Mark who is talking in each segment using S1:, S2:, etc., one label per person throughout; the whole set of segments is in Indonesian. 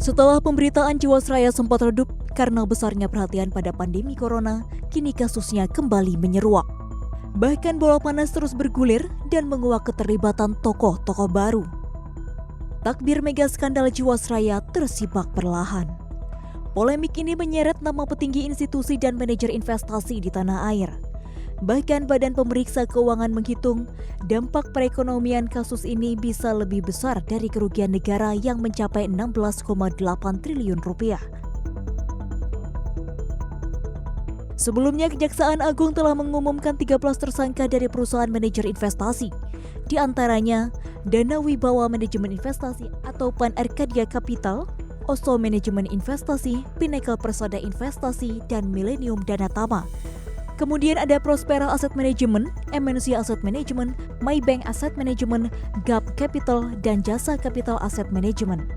S1: Setelah pemberitaan Jiwasraya sempat redup karena besarnya perhatian pada pandemi corona, kini kasusnya kembali menyeruak. Bahkan bola panas terus bergulir dan menguak keterlibatan tokoh-tokoh baru. Takbir mega skandal Jiwasraya tersibak perlahan. Polemik ini menyeret nama petinggi institusi dan manajer investasi di tanah air. Bahkan Badan Pemeriksa Keuangan menghitung dampak perekonomian kasus ini bisa lebih besar dari kerugian negara yang mencapai 16,8 triliun rupiah. Sebelumnya, Kejaksaan Agung telah mengumumkan 13 tersangka dari perusahaan manajer investasi. Di antaranya, Dana Wibawa Manajemen Investasi atau Pan Arcadia Capital, Oso Manajemen Investasi, Pinnacle Persada Investasi, dan Millennium Danatama. Kemudian ada Prospera Asset Management, MNC Asset Management, Maybank Asset Management, GAP Capital, dan Jasa Capital Asset Management.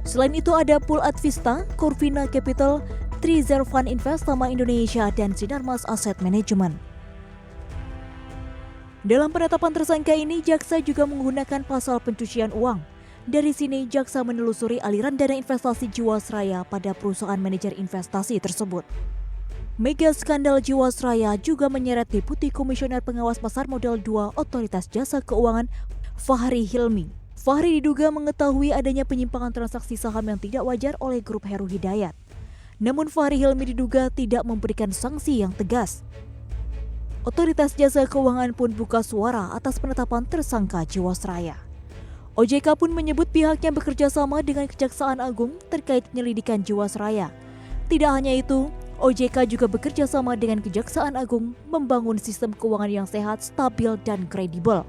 S1: Selain itu ada Pool Advista, Corvina Capital, Trizervan Investama Indonesia, dan Sinarmas Asset Management. Dalam penetapan tersangka ini, jaksa juga menggunakan pasal pencucian uang. Dari sini, jaksa menelusuri aliran dana investasi Jiwasraya pada perusahaan manajer investasi tersebut. Mega skandal Jiwasraya juga menyeret Deputi Komisioner Pengawas Pasar Modal 2 Otoritas Jasa Keuangan Fahri Hilmi. Fahri diduga mengetahui adanya penyimpangan transaksi saham yang tidak wajar oleh grup Heru Hidayat. Namun Fahri Hilmi diduga tidak memberikan sanksi yang tegas. Otoritas Jasa Keuangan pun buka suara atas penetapan tersangka Jiwasraya. OJK pun menyebut pihaknya bekerja sama dengan Kejaksaan Agung terkait penyelidikan Jiwasraya. Tidak hanya itu, OJK juga bekerja sama dengan Kejaksaan Agung membangun sistem keuangan yang sehat, stabil, dan kredibel.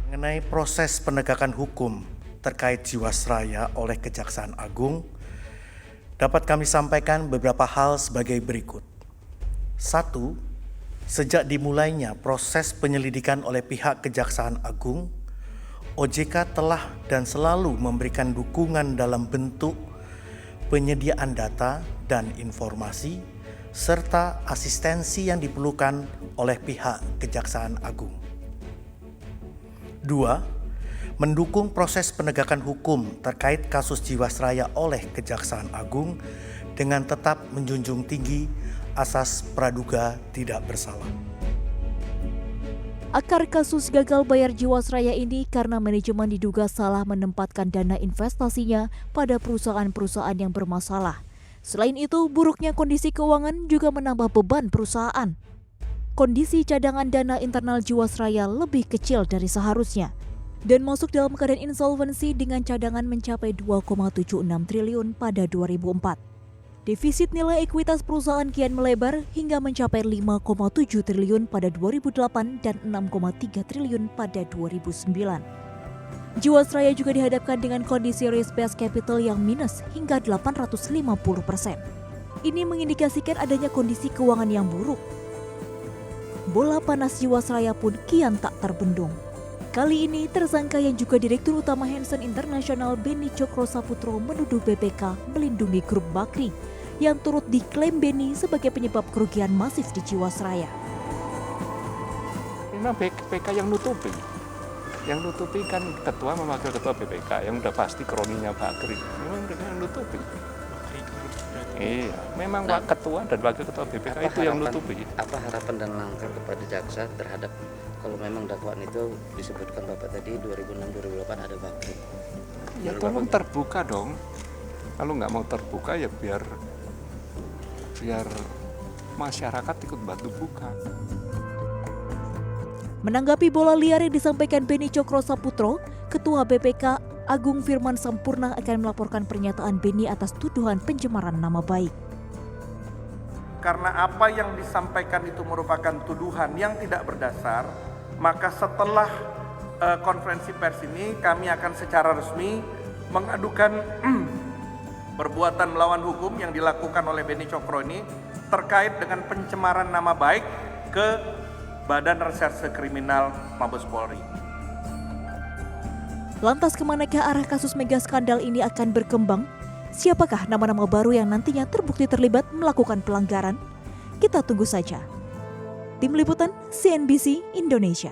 S2: Mengenai proses penegakan hukum terkait Jiwasraya oleh Kejaksaan Agung, dapat kami sampaikan beberapa hal sebagai berikut. 1. Sejak dimulainya proses penyelidikan oleh pihak Kejaksaan Agung, OJK telah dan selalu memberikan dukungan dalam bentuk penyediaan data dan informasi, serta asistensi yang diperlukan oleh pihak Kejaksaan Agung. 2. Mendukung proses penegakan hukum terkait kasus Jiwasraya oleh Kejaksaan Agung dengan tetap menjunjung tinggi asas praduga tidak bersalah.
S1: Akar kasus gagal bayar Jiwasraya ini karena manajemen diduga salah menempatkan dana investasinya pada perusahaan-perusahaan yang bermasalah. Selain itu, buruknya kondisi keuangan juga menambah beban perusahaan. Kondisi cadangan dana internal Jiwasraya lebih kecil dari seharusnya dan masuk dalam keadaan insolvensi dengan cadangan mencapai 2,76 triliun pada 2004. Defisit nilai ekuitas perusahaan kian melebar hingga mencapai 5,7 triliun pada 2008 dan 6,3 triliun pada 2009. Jiwasraya juga dihadapkan dengan kondisi risk-based capital yang minus hingga 850%. Ini mengindikasikan adanya kondisi keuangan yang buruk. Bola panas Jiwasraya pun kian tak terbendung. Kali ini, tersangka yang juga Direktur Utama Hansen International Beni Cokro-Saputro menuduh BPK melindungi grup Bakri yang turut diklaim Beni sebagai penyebab kerugian masif di Jiwasraya.
S3: Memang BPK yang nutupi. Yang nutupi kan ketua memanggil ketua BPK yang udah pasti kroninya Bakri. Memang mereka yang nutupi. Iya, memang Pak Ketua dan Wakil Ketua BPK itu yang nutupi.
S4: Apa harapan dan langkah kepada jaksa terhadap kalau memang dakwaan itu disebutkan Bapak tadi 2006-2008 ada Bakri?
S3: Ya tolong terbuka dong. Kalau nggak mau terbuka ya biar masyarakat ikut bantu buka.
S1: Menanggapi bola liar yang disampaikan Beni Cokro-Saputro, Ketua BPK Agung Firman Sampurna akan melaporkan pernyataan Beni atas tuduhan pencemaran nama baik.
S5: Karena apa yang disampaikan itu merupakan tuduhan yang tidak berdasar, maka setelah konferensi pers ini kami akan secara resmi mengadukan perbuatan melawan hukum yang dilakukan oleh Beni Cokro ini terkait dengan pencemaran nama baik ke Badan Reserse Kriminal Mabes Polri.
S1: Lantas kemanakah arah kasus mega skandal ini akan berkembang? Siapakah nama-nama baru yang nantinya terbukti terlibat melakukan pelanggaran? Kita tunggu saja. Tim Liputan CNBC Indonesia.